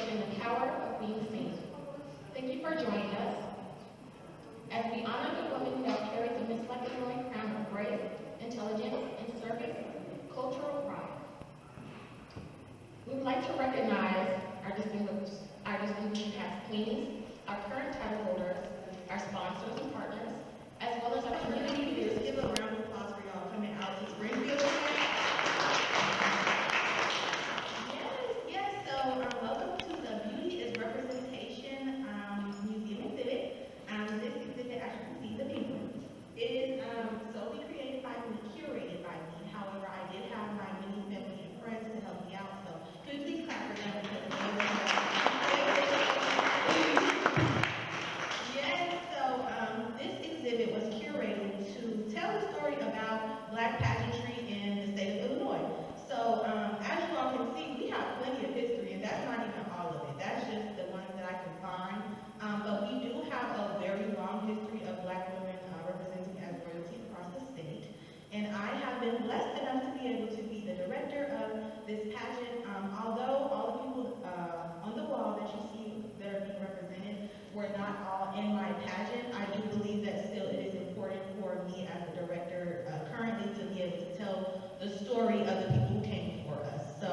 in the power of being seen. Thank you for joining us as we honor the women who have carried the Miss Black Illinois crown of grace, intelligence, and service, cultural pride. We would like to recognize our distinguished past queens, our current title holders, our sponsors and partners, as well as our community leaders. Give a round of applause for y'all coming out to Springfield. Yes, so welcome to the Beauty is Representation Museum exhibit. This exhibit, as you can see, the pink one, is solely created by me, curated by me. However, I did have my many family and friends to help me out, so could you please clap for them because this exhibit was curated to tell a story about Black pageantry in the state of Illinois. So as you all can see, we have plenty of history, and that's not even all of it. That's just the ones that I can find. But we do have a very long history of Black women representing as royalty across the state. And I have been blessed enough to be able to be the director of this pageant. Although all the people on the wall that you see that are being represented were not all in my pageant, I do believe that still it is important for me as a director currently to be able to tell the story of the people who came before us. So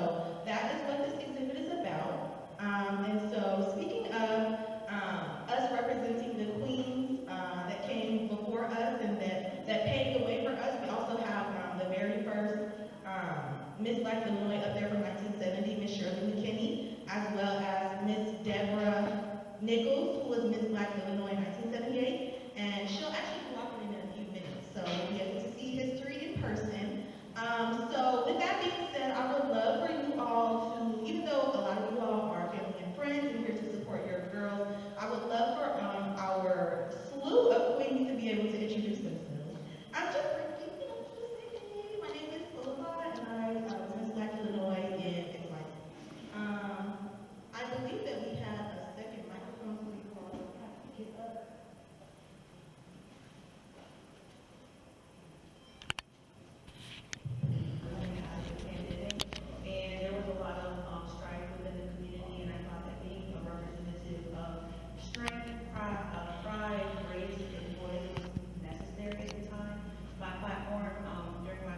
that is what this exhibit is about. And so speaking of us representing the queens that came before us and that paved the way for us, we also have the very first Miss Black Illinois up there from 1970, Miss Shirley McKinney, as well as Miss Deborah Nichols, who was Miss Black Illinois in 1978, and she'll actually be walking in a few minutes, so we'll be able to see history in person. So with that being said, I would love for you all to, even though a lot of you all are family and friends and here to support your girls, I would love for our slew of queens to be able to introduce themselves. I'm just briefly, just say, hey, my name is Philippa, and I was Miss Black Illinois in XYZ. I believe that we have a second microphone, so we can get up. And there was a lot of strife within the community, and I thought that being a representative of strength, pride, grace, and voice was necessary at the time. My platform during my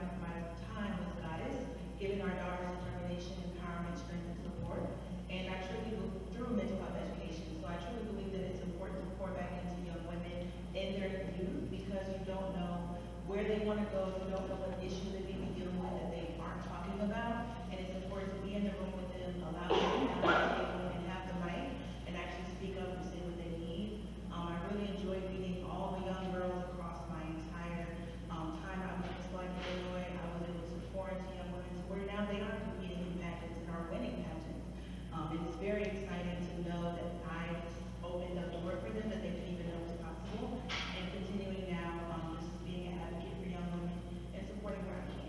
time was Goddess, giving our daughters determination, empowerment, strength, and support. And I truly believe through mental health education. So I truly believe that it's important to pour back into young women in their youth because you don't know where they want to go, you don't know what issue they may be dealing with that they aren't talking about. And it's important to be in the room with them, allow them to have the table and have the mic and actually speak up and say what they need. I really enjoyed meeting all the young girls across my entire time out in Miss Black Illinois. I was able to pour into young women to where now they are competing in pageants and are winning pageants. And it's very exciting to know that I opened up the door for them that they didn't even know was possible. And continuing now, just being an advocate for young women and supporting where I can.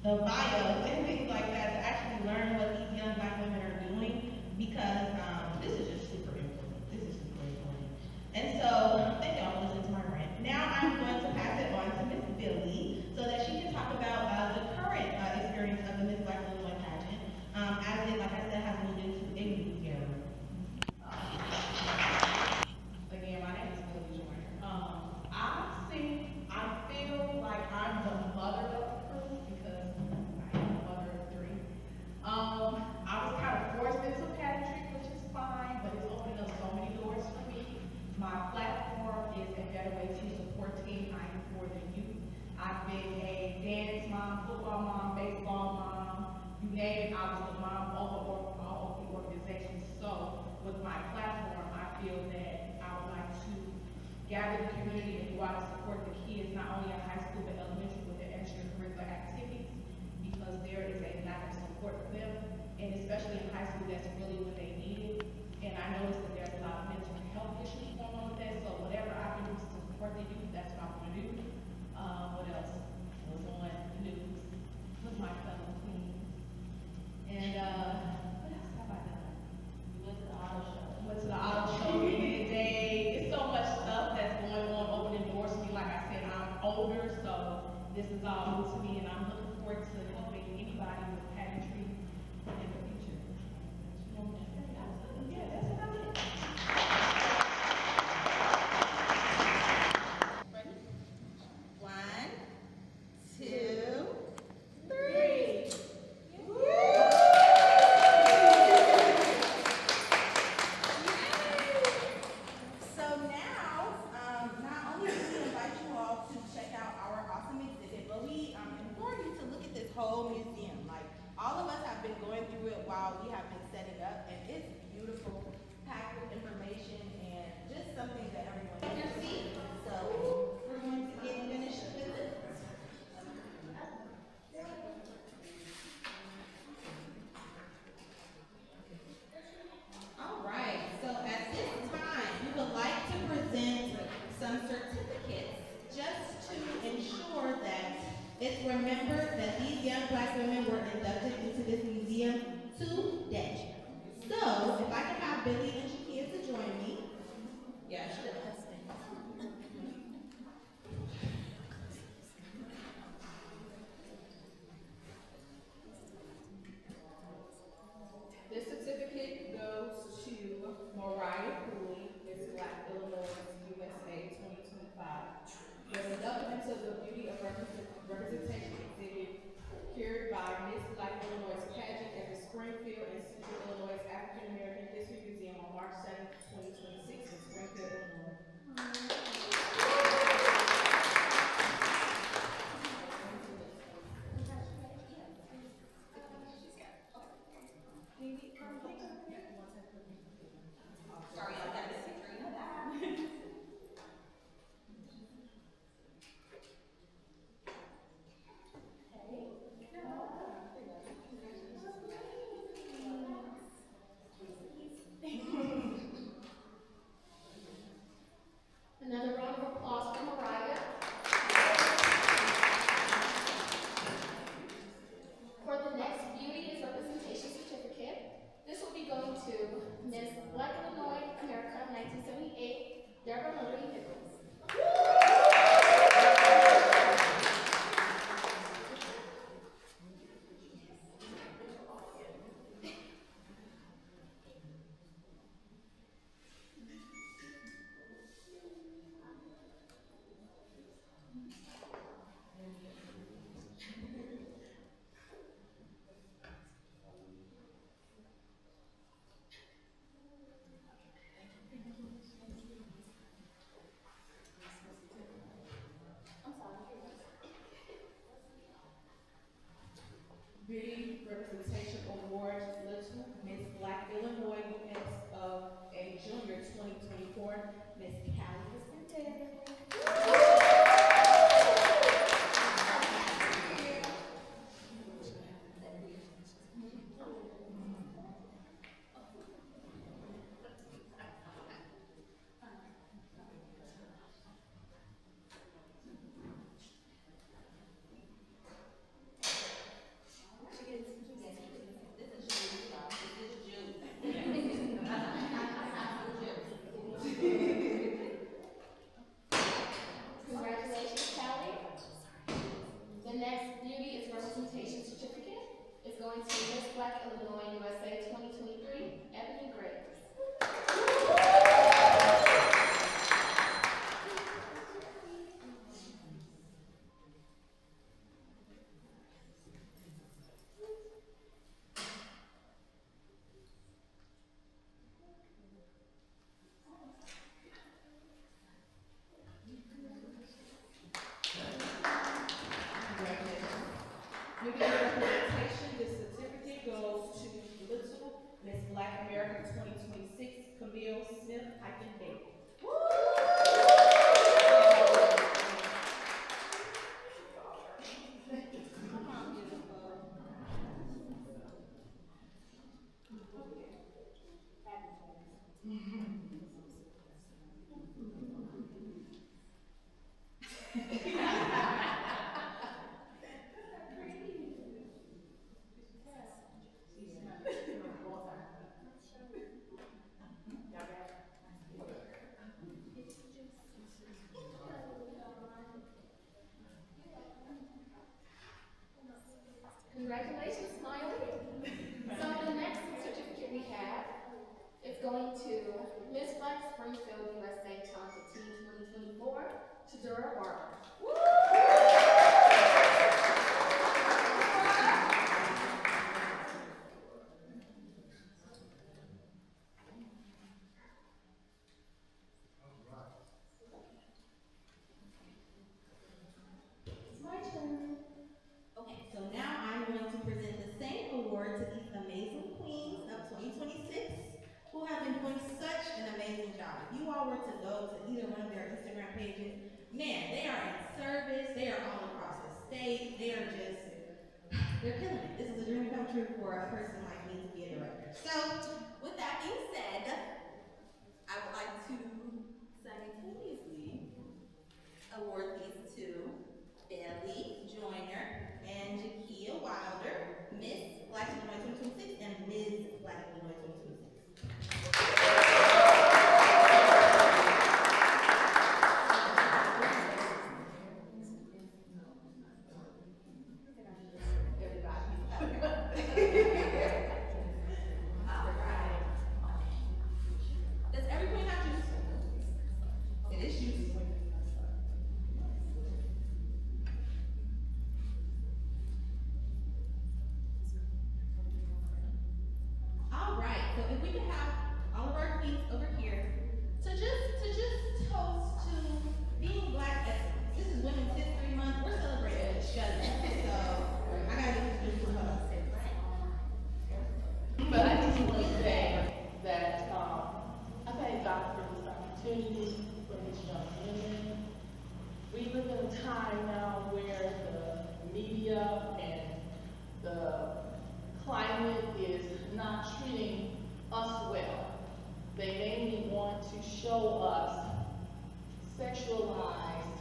the bios and things like that to actually learn what these young black women are doing because this is just super important. This is super important. And so, thank y'all for listening to my rant. Now I'm going to pass it on to Miss Billy so that she can talk about the current experience of the Miss Black Illinois pageant. As it, like I said, has moved into a new era. Again, my name is Billy Joyner. I feel like I'm the mother of the crew because I am a mother of three. I was kind of forced into pageantry, which is fine, but it's opened up so many doors for me. My platform is a better way to support team. I am for the youth. I've been a dance mom, football mom, baseball mom, you name it. I was the mom over all of the organizations. So with my platform, I feel that I would like to gather the community and go out and support the kids, not only in high school but elementary with their extracurricular activities, because there is a lack of support for them, and especially in high school, that's really what they needed. And I noticed that there's a lot of mental health issues going on with that, so whatever I can do to support the youth, that's what I'm gonna do. What else was on the news? Was my fellow queen. And what else have I done? You went to the auto show. Went to the auto show the other day. It's so much stuff that's going on, opening doors for me. Like I said, I'm older, so this is all new to me, and I'm looking forward to helping anybody with pageantry in the future. Yeah, that's about it. Ready? 1, 2, 3. So now, not only do we invite you all to check out our awesome exhibit, but we implore you to look at this whole museum. Like, all of us have been going through it while we have been setting up, and it's beautiful, packed with information, and just something that everyone can see. So, we're going to get finished with it. All right, so at this time, we would like to present some certificates just to ensure that it's remembered that these young black women were inducted into this museum today. So, if I could have Billy and Shakia to join me. Yeah, sure. This certificate goes to Mariah L, Miss Black Illinois USA 2025. Was inducted into the Beauty of Representation exhibit cured by Miss Black Illinois Pageant at the Springfield and Central Illinois African American History Museum on March 7, 2026 in Springfield, Illinois. Sorry, I got this picture in that. Pageant date. Come on, beautiful. Congratulations, Smiley. So the next certificate we have is going to Miss Flex Springfield USA Talented Team 2024 to Dura Barber. It's my turn. Okay, so now I'm going to present the same award to these amazing queens of 2026 who have been doing such an amazing job. If you all were to go to either one of their Instagram pages, man, they are in service, they are all across the state, they're killing it. This is a dream come true for a person like me to be a director. So, with that being said, I would like to simultaneously award these to Belly Joyner and Jakia Wilder, Miss Black Illinois 2026 and Ms. Black Illinois 2026. Does every queen have juice? It is juice. All right, so if we can have all of our queens over here to just toast to being Black excellence. This is Women's History Month. We're celebrating each other. So I gotta get this to her. But I just want to say that I thank God for this opportunity for these young women. We live in a time now where the media and the climate is not treating us well. They mainly want to show us sexualized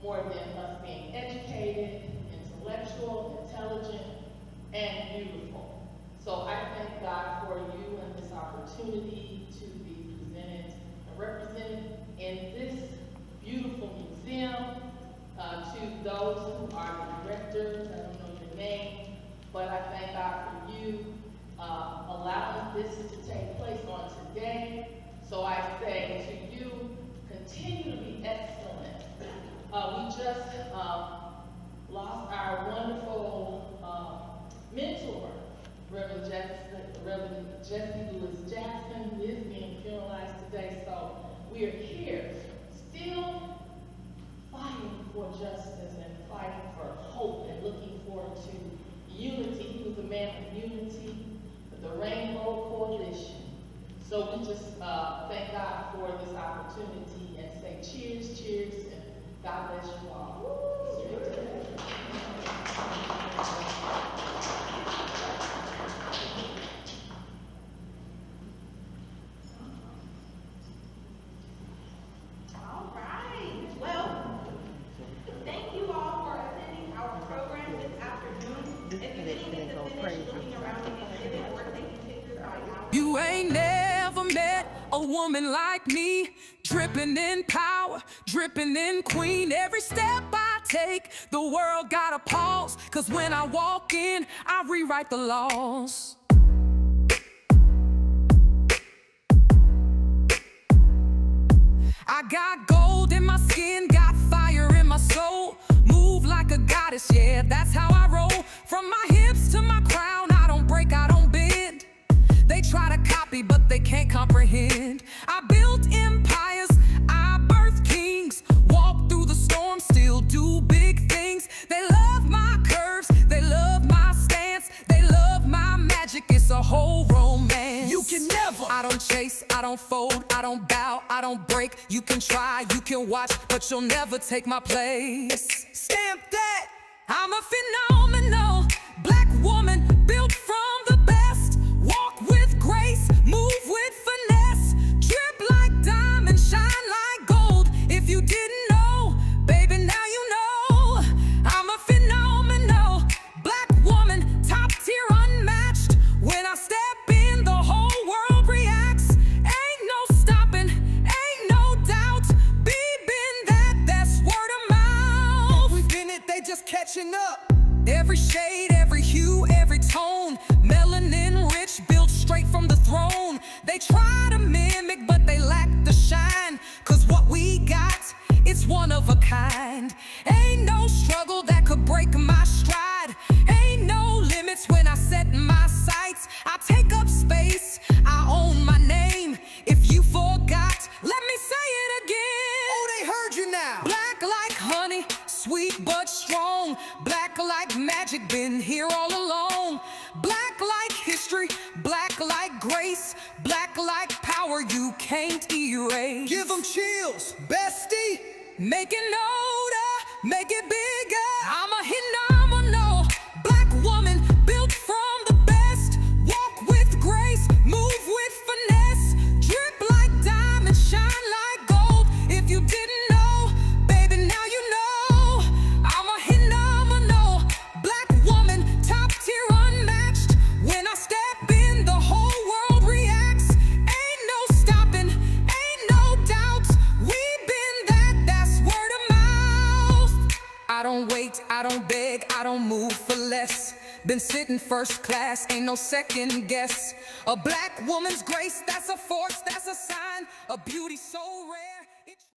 more than us being educated, intellectual, intelligent, and beautiful. So I thank God for you and this opportunity to be presented and represented in this beautiful museum. To those who are the directors, I don't know your name, but I thank God for you allowing this to take place on today. So I say to you, continue to be excellent. We just lost our wonderful mentor, Reverend Jesse Lewis Jackson, is being funeralized today. So we are here still fighting for justice and fighting for hope and looking forward to unity. He was a man of unity, with the Rainbow Coalition. So we just thank God for this opportunity and say cheers, cheers, and God bless you all. All right. Well, thank you all for attending our program this afternoon. If you didn't get to finish looking around the exhibit or taking pictures by our You ain't never met a woman like me, dripping in power, dripping in queen. Every step I take, the world gotta pause, 'cause when I walk in, I rewrite the laws. I got gold in my skin, got fire in my soul. Move like a goddess, yeah, that's how I roll. From my hips to my crown, I don't break, I don't bend. They try to copy, but they can't comprehend. I built empires, I birthed kings. Walk through the storm, still do big things. They love my curves, they love my stance. They love my magic, it's a whole romance. You can never. I don't chase, I don't don't fold, I don't bow, I don't break. You can try, you can watch, but you'll never take my place. Stamp that, I'm a phenomenal black woman built from the best. Walk with grace, move with finesse, drip like diamond, shine like gold. If you didn't know, baby, now you know. I'm a phenomenal black woman, top tier, unmatched. When I step in, the whole world reacts. Ain't no stopping, ain't no doubt. Been that's word of mouth. We've been it, they just catching up. Every shade, every hue, every tone, melanin rich, built straight from the throne. They try to mimic, but they lack the shine. Cause what we got, it's one of a kind. Ain't no struggle that could break my stride. Ain't no limits when I set my sights. I take up space, I own my name. If you forgot, let me say it again. Oh, they heard you now. Black like honey, sweet but strong. Black like magic, been here all along. Black like history, black like grace. Black like power you can't erase. Give them chills, bestie. Make it louder, make it bigger. I'm a phenomenal black woman built from the best. Walk with grace, move with finesse, drip like diamond, shine like gold. If you didn't know, baby, now you know. I'm a phenomenal black woman, top tier, unmatched. When I step in, the whole world reacts. Ain't no stopping, ain't no doubt. We've been that's word of mouth. I don't wait, I don't beg, I don't move for less. Been sitting first class, ain't no second guess. A black woman's grace, that's a force, that's a sign. A beauty so rare.